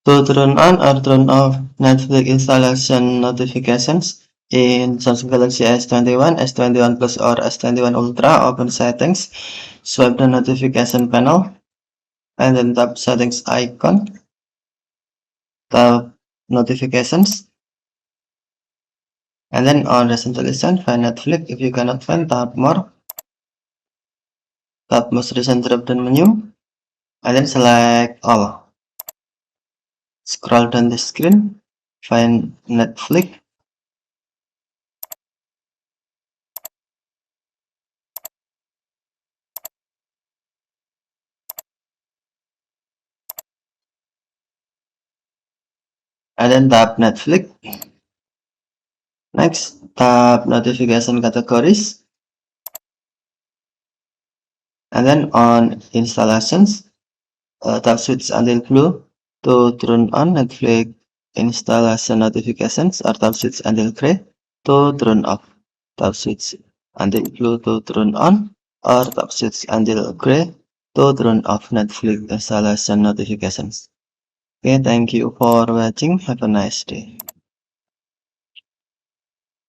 To turn on or turn off Netflix installation notifications in Samsung Galaxy S21, S21 Plus or S21 Ultra, open settings, swipe the notification panel, and then tap settings icon, tap notifications, and then on recent listen, find Netflix. If you cannot find, tap more, tap most recent drop down menu, and then select all. Scroll down the screen, find Netflix, and then tap Netflix. Next, tap notification categories, and then on installations, tap switch until blue to turn on Netflix installation notifications, or tap switch until gray to turn off. Tap switch until blue to turn on, or tap switch until gray to turn off Netflix installation notifications. Okay, thank you for watching. Have a nice day.